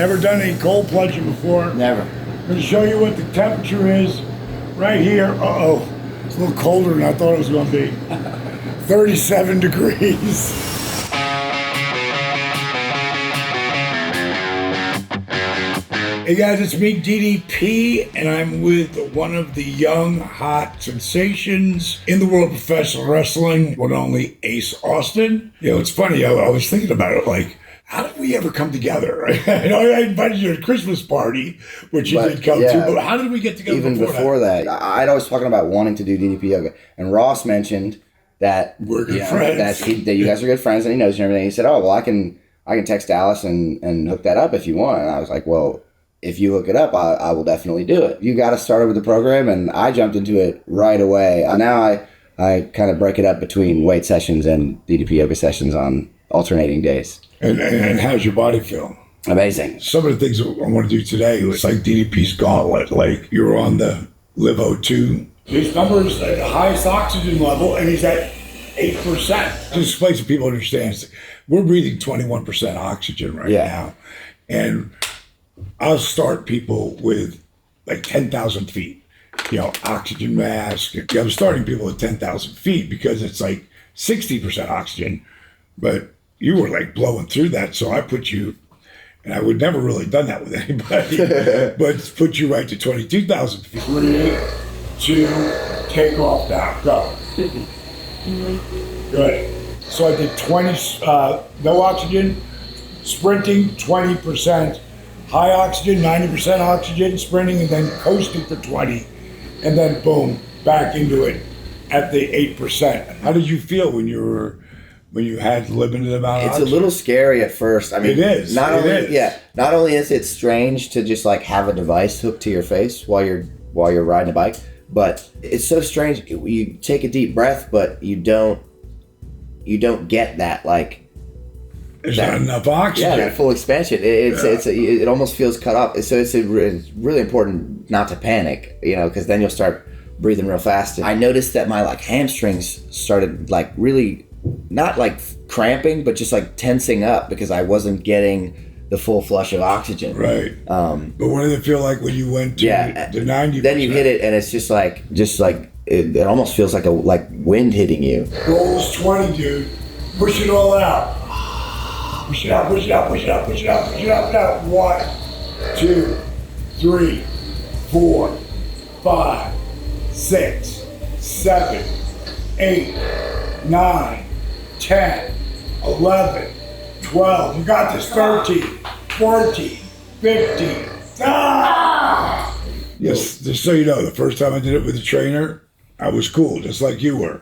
Never done any cold plunging before. Never. I'm going to show you what the temperature is right here. Uh-oh. It's a little colder than I thought it was going to be. 37 degrees. Hey guys, it's me, DDP, and I'm with one of the young, hot sensations in the world of professional wrestling, one only Ace Austin. You know, it's funny, I was thinking about it, like, how did we ever come together? Right? I know I invited you to a Christmas party, which you did come to, but how did we get together even before that? I'd always talking about wanting to do DDP yoga, and Ross mentioned that we're good friends. That you guys are good friends, and he knows you and everything. He said, "Oh, well, I can text Dallas and hook that up if you want." And I was like, "Well, if you hook it up, I will definitely do it." You got us started with the program, and I jumped into it right away. Now I kind of break it up between weight sessions and DDP yoga sessions on alternating days. And how's your body feel? Amazing. Some of the things I want to do today, it's like DDP's gauntlet. Like you're on the Live O2. His numbers at the highest oxygen level, and he's at 8%. Just explain so people understand. We're breathing 21% oxygen right now. And I'll start people with like 10,000 feet, oxygen mask. I'm starting people at 10,000 feet because it's like 60% oxygen, but you were like blowing through that. So I put you, and I would never really done that with anybody, but put you right to 22,000 feet. 3, 2, take off now, go. Good. So I did 20, no oxygen, sprinting 20%, high oxygen, 90% oxygen, sprinting, and then coasting for 20, and then boom, back into it at the 8%. How did you feel when you had limited amount of oxygen? It's a little scary at first. I mean, it is. Not only is it strange to just like have a device hooked to your face while you're riding a bike, but it's so strange. You take a deep breath, but you don't get that like. There's not enough oxygen. Yeah, that full expansion. It almost feels cut off. So it's really important not to panic, because then you'll start breathing real fast. And I noticed that my like hamstrings started like really not like cramping, but just like tensing up because I wasn't getting the full flush of oxygen. Right. But what did it feel like when you went to the 90%? Then you hit it, and it's just like it almost feels like wind hitting you. Goal is 20, dude. Push it all out. Push it out, push it out, push it out, push it out, push it out, now. 1, 2, 3, 4, 5, 6, 7, 8, 9, 10, 11, 12. You got this. 13, 14, 15. Ah! Yes, just so you know, the first time I did it with a trainer, I was cool, just like you were.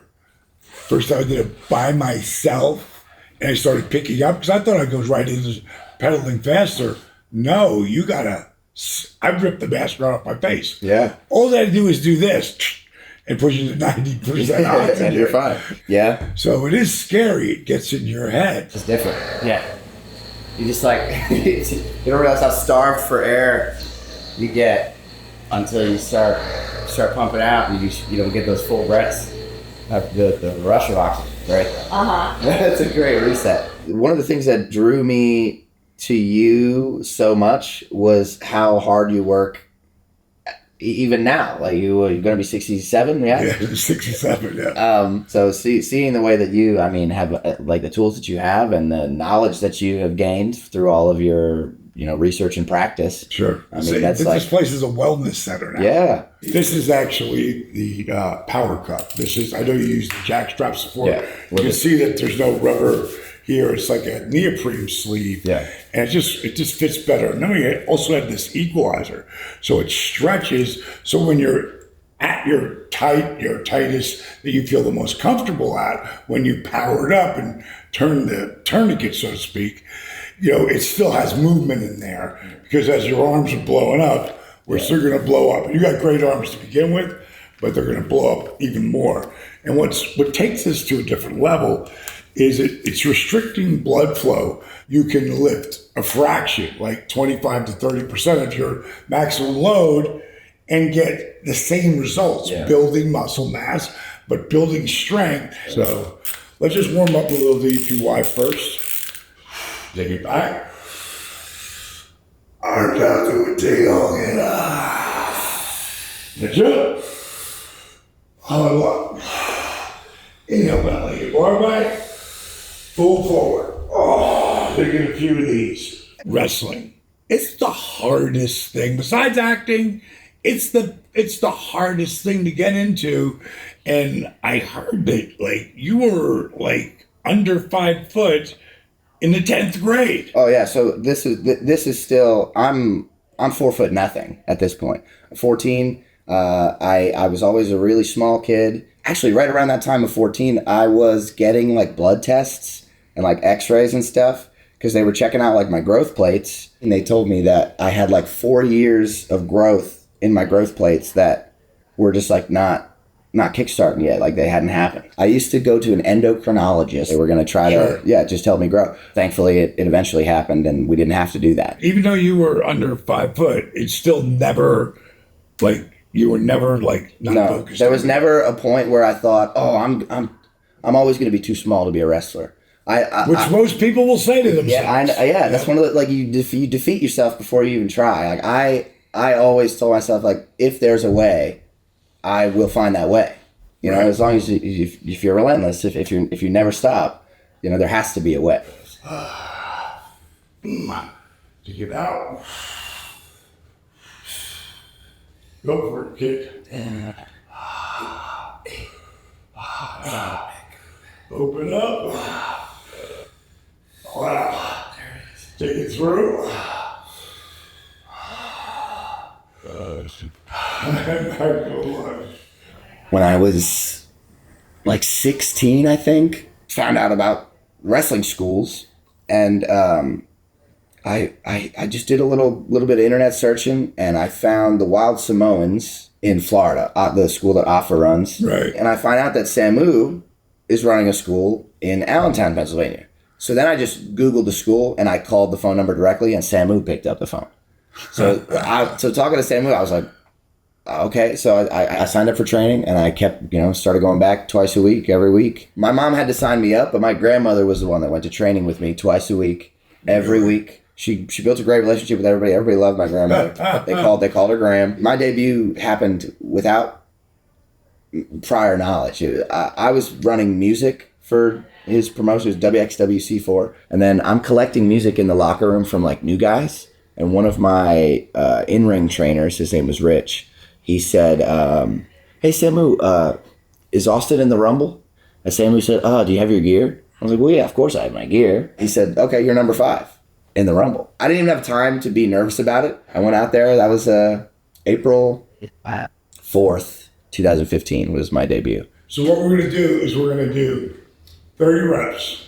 First time I did it by myself, and I started picking up, because I thought I goes right into pedaling faster. No, you gotta, I ripped the mask right off my face. Yeah. All I do is do this, and push it to 90% oxygen. And you're fine. Yeah. So it is scary. It gets in your head. It's different. Yeah. You just like, you don't realize how starved for air you get until you start pumping out, and you don't get those full breaths. The rush of oxygen, right? That's a great reset. One of the things that drew me to you so much was how hard you work. Even now, like you're going to be 67, yeah? Yeah, 67, yeah. So seeing the way that you, have like the tools that you have and the knowledge that you have gained through all of your, research and practice. Sure. This place is a wellness center now. Yeah. This is actually the Powercuff. I know you use the jack straps before. Yeah. You can see that there's no rubber here. It's like a neoprene sleeve. Yeah. And it just fits better. And then we also have this equalizer. So it stretches. So when you're at your tightest that you feel the most comfortable at, when you power it up and turn the tourniquet, so to speak, it still has movement in there, because as your arms are blowing up, we're still going to blow up. You got great arms to begin with, but they're going to blow up even more. And what takes this to a different level is it's restricting blood flow. You can lift a fraction, like 25 to 30% of your maximum load, and get the same results, building muscle mass, but building strength. So let's just warm up a little DDPY first. Take it back. Arms out to a tail and that's it. Hollow up. Inhale, belly. Bar back. Full forward. Oh, taking a few of these. Wrestling. It's the hardest thing. Besides acting, it's the hardest thing to get into. And I heard that like you were like under 5 foot in the 10th grade. Oh yeah, so this is still I'm 4 foot nothing at this point. 14. I was always a really small kid. Actually, right around that time of 14, I was getting like blood tests and like X-rays and stuff because they were checking out like my growth plates, and they told me that I had like 4 years of growth in my growth plates that were just like not kickstarting yet, like they hadn't happened. I used to go to an endocrinologist. They were going to try to, just help me grow. Thankfully, it eventually happened, and we didn't have to do that. Even though you were under 5 foot, it's still never like you were never like not focused. There was never a point where I thought, oh, I'm always going to be too small to be a wrestler. Which most people will say to themselves. Yeah, that's one of the, like you defeat yourself before you even try. Like I always told myself, like, if there's a way, I will find that way. You know, as long as if you're relentless, if you never stop, you know, there has to be a way. Take it out. Go for it, kid. Open up. Wow. Take it through. When I was like 16, I think, found out about wrestling schools, and I just did a little bit of internet searching, and I found the Wild Samoans in Florida, the school that Afa runs. Right. And I find out that Samu is running a school in Allentown, Pennsylvania. So then I just Googled the school, and I called the phone number directly, and Samu picked up the phone. So talking to Samu, I was like, okay. So I signed up for training, and I kept, started going back twice a week, every week. My mom had to sign me up, but my grandmother was the one that went to training with me twice a week, every week. She built a great relationship with everybody. Everybody loved my grandmother. They called her Gram. My debut happened without prior knowledge. I was running music for his promotion. It was WXWC4. And then I'm collecting music in the locker room from like new guys. And one of my in-ring trainers, his name was Rich, he said, hey, Samu, is Austin in the Rumble? And Samu said, do you have your gear? I was like, well, yeah, of course I have my gear. He said, okay, you're number 5 in the Rumble. I didn't even have time to be nervous about it. I went out there. That was April 4th, 2015 was my debut. So what we're going to do is we're going to do 30 reps.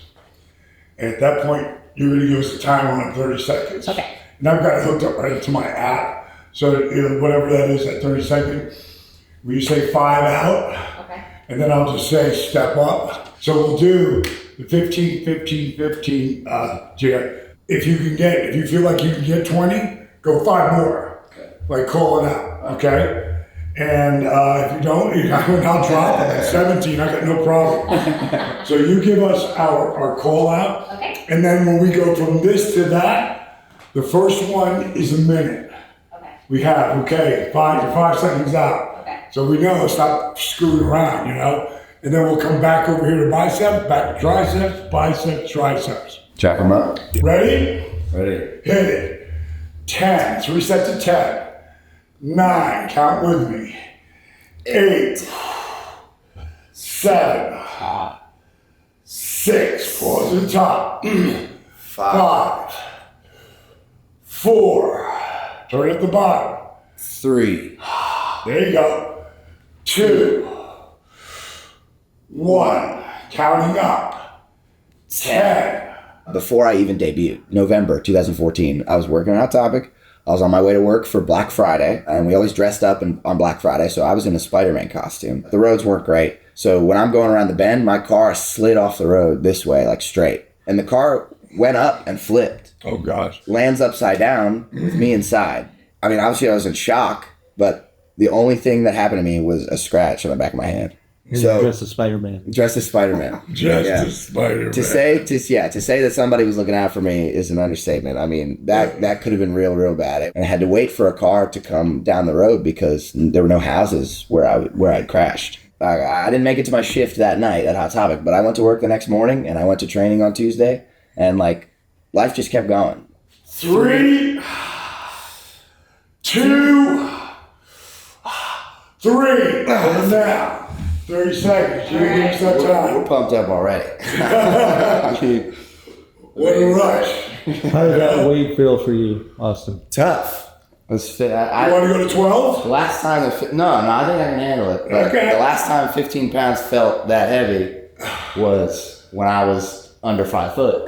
And at that point, you're going to give us a timer on 30 seconds. Okay. And I've got it hooked up right to my app. So whatever that is, that 30 seconds, will you say 5 out? Okay. And then I'll just say step up. So we'll do the 15, 15, 15, If you feel like you can get 20, go 5 more. Okay. Like call it out, okay? And if you don't, I'll drop it at 17. I got no problem. So you give us our call out. Okay. And then when we go from this to that, the first one is a minute. Okay. We have, 5 seconds out. Okay. So we know, stop screwing around, And then we'll come back over here to biceps, back to triceps, biceps, triceps. Jack them up. Ready? Ready. Hit it. 10. Let's reset to 10. 9. Count with me. 8. 7. 6. Pause at the top. 5. 4. Turn at the bottom. 3. There you go. 2. 1. Counting up. 10. Before I even debuted, November 2014, I was working on Hot Topic. I was on my way to work for Black Friday, and we always dressed up on Black Friday, so I was in a Spider-Man costume. The roads weren't great, so when I'm going around the bend, my car slid off the road this way, like straight. And the car went up and flipped. Oh, gosh. Lands upside down with me inside. I mean, obviously I was in shock, but the only thing that happened to me was a scratch on the back of my hand. So dressed as Spider-Man. Dressed as Spider-Man. Just a Spider-Man. To say that somebody was looking out for me is an understatement. I mean, that could have been real bad. And I had to wait for a car to come down the road because there were no houses where I'd crashed. I didn't make it to my shift that night at Hot Topic, but I went to work the next morning and I went to training on Tuesday, and like life just kept going. 3, 2, 3. Now, 30 seconds. You give us that We're time. pumped up already. What a rush. How did that weight feel for you, Austin? Tough. Let's fit. You want to go to 12? The last time, no, I think I can handle it. But Okay. The last time 15 pounds felt that heavy was when I was under 5 foot.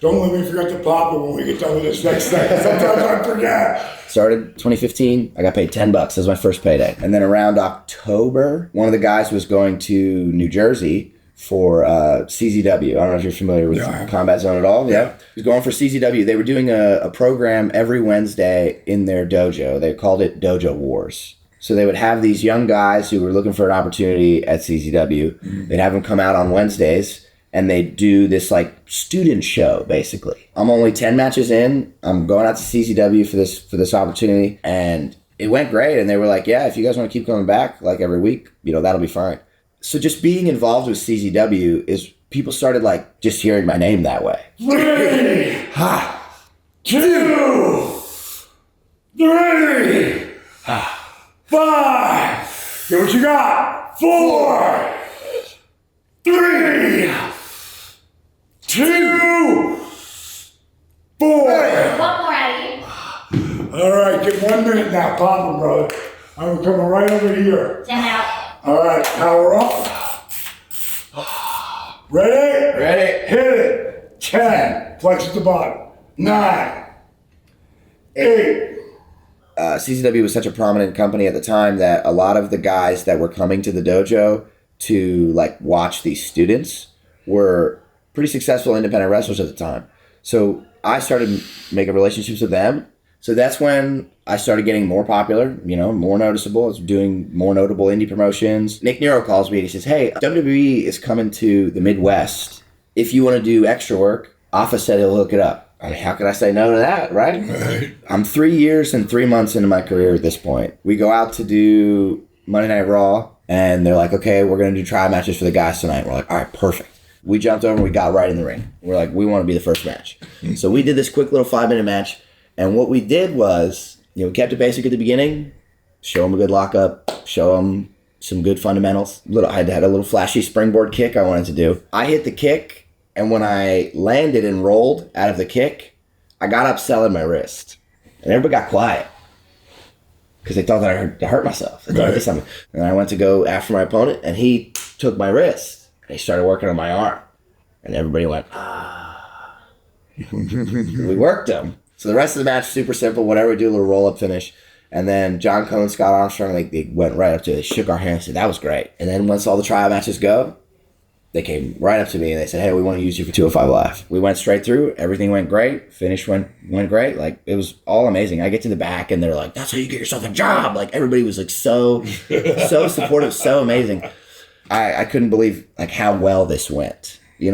Don't let me forget to pop it when we get done with this next thing. Sometimes I forget. Started 2015. I got paid $10. That was my first payday. And then around October, one of the guys was going to New Jersey for CZW. I don't know if you're familiar with Combat Zone at all. Yeah. He was going for CZW. They were doing a program every Wednesday in their dojo. They called it Dojo Wars. So they would have these young guys who were looking for an opportunity at CZW. Mm-hmm. They'd have them come out on Wednesdays, and they'd do this like student show, basically. I'm only 10 matches in. I'm going out to CZW for this opportunity, and it went great. And they were like, yeah, if you guys want to keep coming back like every week, that'll be fine. So just being involved with CZW is people started like just hearing my name that way. 3, 2, 3, 5. Get what you got. 4, 3, 2, 4. One more out of you. All right, get 1 minute now. Pop them, brother. I'm coming right over here. 10 out. All right, power up. Ready? Ready? Hit it. 10. Flex at the bottom. 9. 8. CZW was such a prominent company at the time that a lot of the guys that were coming to the dojo to like watch these students were pretty successful independent wrestlers at the time. So I started making relationships with them. So that's when I started getting more popular, more noticeable. I was doing more notable indie promotions. Nick Nero calls me and he says, hey, WWE is coming to the Midwest. If you want to do extra work, Alpha said he'll hook it up. I mean, how could I say no to that, right? I'm 3 years and 3 months into my career at this point. We go out to do Monday Night Raw, and they're like, okay, we're going to do trial matches for the guys tonight. We're like, all right, perfect. We jumped over and we got right in the ring. We're like, we want to be the first match. So we did this quick little 5-minute match. And what we did was, we kept it basic at the beginning, show them a good lockup, show them some good fundamentals. I had a little flashy springboard kick I wanted to do. I hit the kick, and when I landed and rolled out of the kick, I got up selling my wrist. And everybody got quiet because they thought that I hurt myself. They thought I did something. And I went to go after my opponent, and he took my wrist. And he started working on my arm. And everybody went, ah. We worked him. So the rest of the match, super simple. Whatever we do, a little roll-up finish. And then John Cone, Scott Armstrong, they went right up to it. They shook our hands and said, that was great. And then once all the trial matches go, they came right up to me and they said, hey, we want to use you for 205 Live. We went straight through. Everything went great. Finish went great. Like, it was all amazing. I get to the back and they're like, that's how you get yourself a job. Like, everybody was like so supportive, so amazing. I couldn't believe like how well this went. But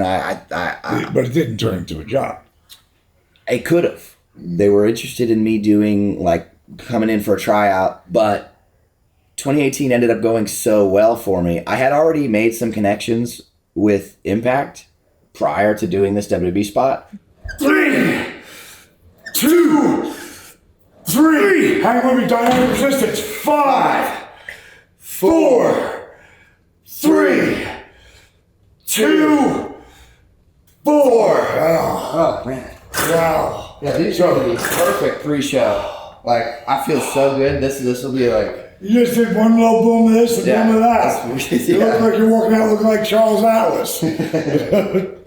it didn't turn into a job. It could have. They were interested in me coming in for a tryout, but 2018 ended up going so well for me. I had already made some connections with Impact prior to doing this WWE spot. 3, 2, 3. Hang with me, dynamic resistance. 5, 4, 3, 2, 4. Oh man. Wow. Yeah, these are the perfect pre-show. Like, I feel so good. This will be like... You just did one little boom of this and boom of that. You Yeah. look like you're working out looking like Charles Atlas.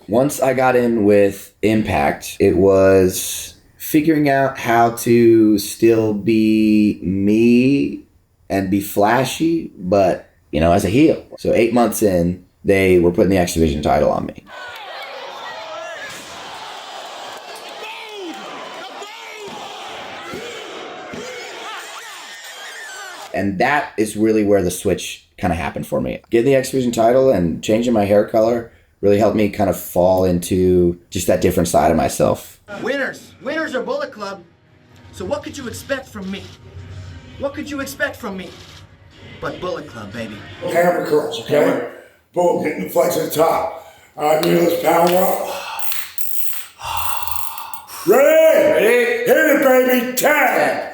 Once I got in with Impact, it was figuring out how to still be me and be flashy, but, as a heel. So 8 months in, they were putting the X Division title on me. And that is really where the switch kind of happened for me. Getting the X Division title and changing my hair color really helped me kind of fall into just that different side of myself. Winners are Bullet Club. So what could you expect from me? What could you expect from me? But Bullet Club, baby. Hammer curls, okay? Boom, hitting the flex at the top. All right, let's power up. Ready? Hit it, baby. 10,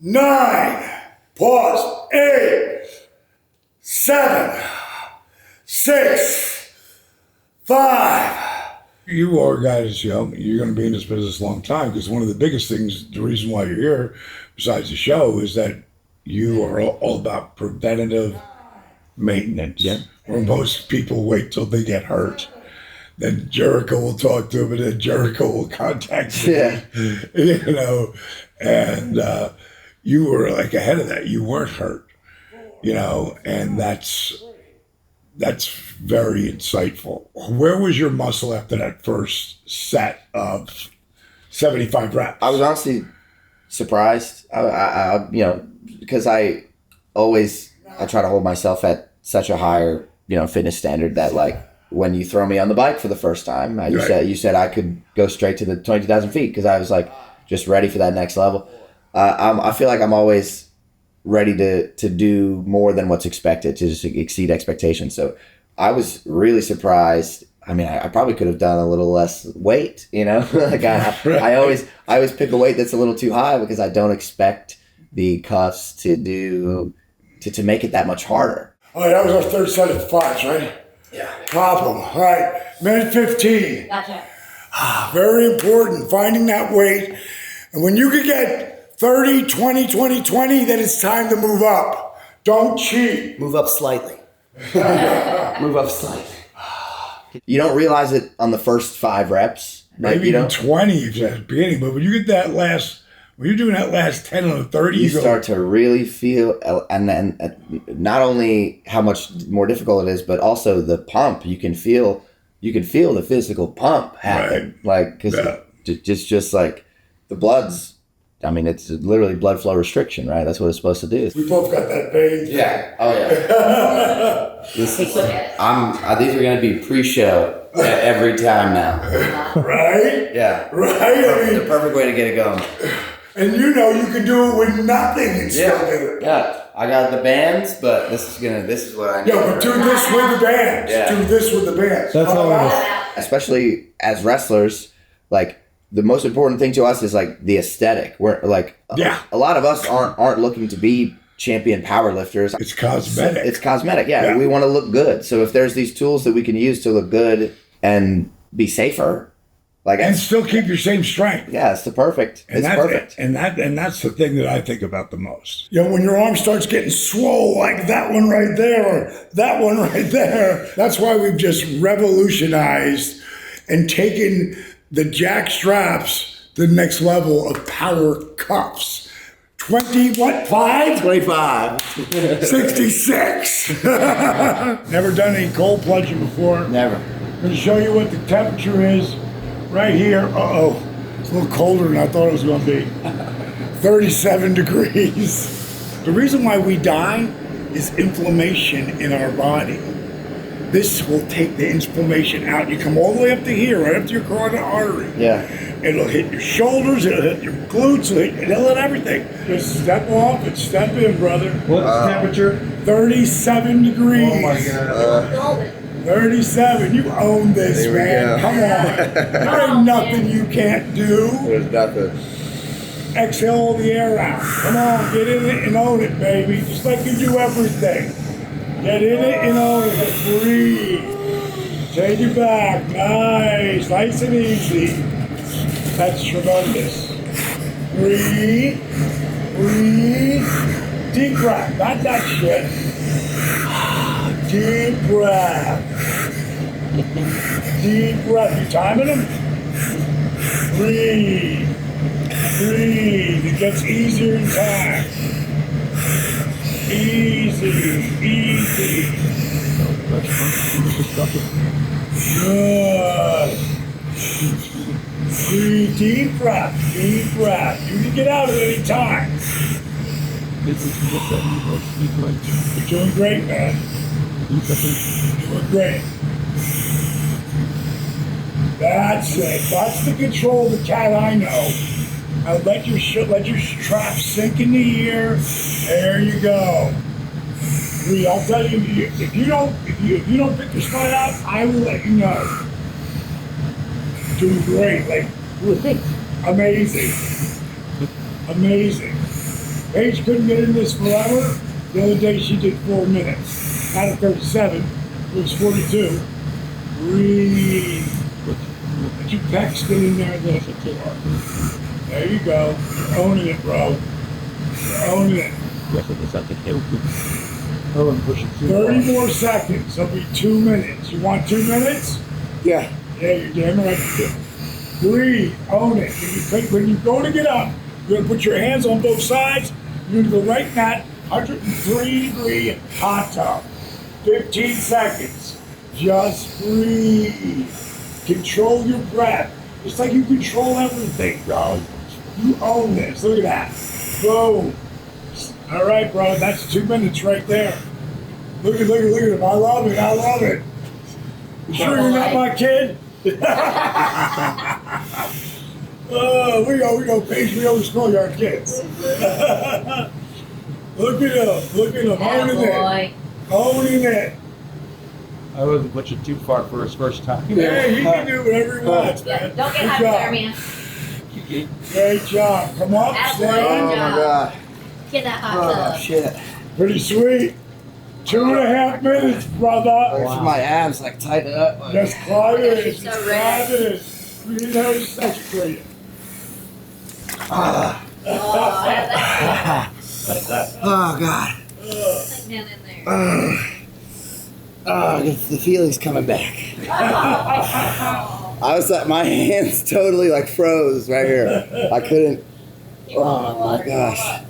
9, pause, 8, 7, 6, 5. You are guys, you're going to be in this business a long time because one of the biggest things, the reason why you're here, besides the show, is that you are all about preventative maintenance. Yeah. Where most people wait till they get hurt. Then Jericho will talk to him, and then Jericho will contact you. Yeah. You know, and you were like ahead of that. You weren't hurt, you know, and that's very insightful. Where was your muscle after that first set of 75 reps? I was honestly surprised. I because I try to hold myself at such a higher, fitness standard that like when you throw me on the bike for the first time, you said I could go straight to the 22,000 feet because I was like just ready for that next level. I feel like I'm always ready to do more than what's expected, to just exceed expectations. So I was really surprised. I mean, I probably could have done a little less weight, like I always pick a weight that's a little too high because I don't expect the cuffs to make it that much harder. All right, that was our third set of 5s, right? Yeah. Problem. All right, minute 15. Gotcha. Very important, finding that weight. And when you can get 30, 20, 20, 20, then it's time to move up. Don't cheat. Move up slightly. Move up slightly. You don't realize it on the first 5 reps. Maybe even 20 if you're at the beginning, but when you get that when you're doing that last 10 on the 30, you start to really feel, and not only how much more difficult it is, but also the pump. You can feel the physical pump happen, Right. like because just like the blood's. I mean, it's literally blood flow restriction, right? That's what it's supposed to do. We both got that vein. Yeah. Oh yeah. These are going to be pre-show every time now. Right? Yeah. Right? The perfect way to get it going. And you can do it with nothing and still do it. Yeah. I got the bands, but this is what I need. Yeah, but do this with the bands. Yeah. Do this with the bands. That's all it is. Especially as wrestlers, like the most important thing to us is like the aesthetic. We're like, a lot of us aren't looking to be champion powerlifters. It's cosmetic. It's cosmetic. Yeah. We want to look good. So if there's these tools that we can use to look good and be safer, and still keep your same strength. Yeah, it's perfect. It's perfect. And that's the thing that I think about the most. When your arm starts getting swole like that one right there or that one right there, that's why we've just revolutionized and taken the jack straps to the next level of Powercuffs. 25? 25. 66. Never done any cold plunging before. Never. I'm going to show you what the temperature is right here. It's a little colder than I thought it was going to be. 37 degrees. The reason why we die is inflammation in our body. This will take the inflammation out. You come all the way up to here, right up to your carotid artery. Yeah. It'll hit your shoulders, it'll hit your glutes, it'll hit everything. Just step off and step in, brother. What's the temperature? 37 degrees. Oh my God. 37. You own this, There we man. go. Come on. There ain't nothing you can't do. There's nothing. Exhale all the air out. Come on, get in it and own it, baby. Just like you do everything. Get in it and own it. Breathe. Take it back. Nice and easy. That's tremendous. Breathe. Deep breath. Not that shit. Deep breath. Deep breath. You timing them? Breathe. It gets easier in time. Easy. Good. Breathe. Deep breath. You can get out at any time. You're doing great, man. You're doing great. That's it. That's the control of the cat I know. Let your trap sink in the ear. There you go. Lee, I'll tell you, if you don't pick your spot out, I will let you know. Doing great, like amazing, amazing. Paige couldn't get in this forever. The other day she did 4 minutes. Out of 37, it was 42. Breathe. Let your pecs get in there. There you go. You're owning it, bro. You're owning it. 30 more seconds. It'll be 2 minutes. You want 2 minutes? Yeah. Yeah, you're damn right. Breathe. Own it. When you go to get up, you're going to put your hands on both sides. You're going to go right in that 103-degree hot tub. 15 seconds. Just breathe. Control your breath. Just like you control everything, bro. You own this. Look at that. Boom. All right, bro. That's 2 minutes right there. Look at him. I love it. I love it. You sure you're not my kid? Oh, we go, Paige. We always call you our kids. Look at him. Owning it. Owning it. I wasn't pushing too far for his first time. Yeah, he can do whatever he wants, Yeah, man. don't get Good hypothermia. Great job. Come on, Attaboy. stand. Oh my god. Get that hot Oh tub. shit. Pretty sweet. 2.5 minutes, brother. Wow. My abs like tighten up. Like, Just climb it. She's so Just red. climb it. We didn't have a section for you. ah. Oh, that's Oh god. like down in there. Oh, the feeling's coming back. I was like, my hands totally like froze right here. I couldn't. Oh my gosh.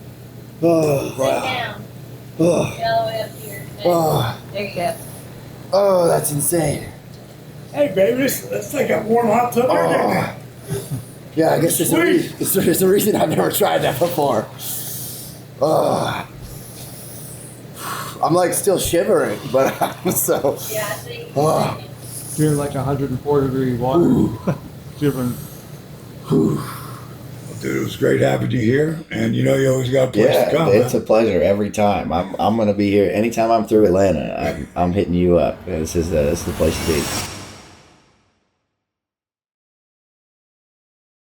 Oh Sit wow. down. Oh, Get all the way up here. oh, There you go. oh, that's insane. Hey, baby, that's like a warm hot tub. You're getting Oh. Yeah, I guess there's a reason I've never tried that before. Oh. I'm like still shivering, but I'm so. Yeah, I see. Oh. You're in like 104-degree water. Shivering. Dude, it was great having you here, and you know you always got a place to come. It's a pleasure every time. I'm gonna be here anytime I'm through Atlanta. I'm hitting you up. This is the place to be.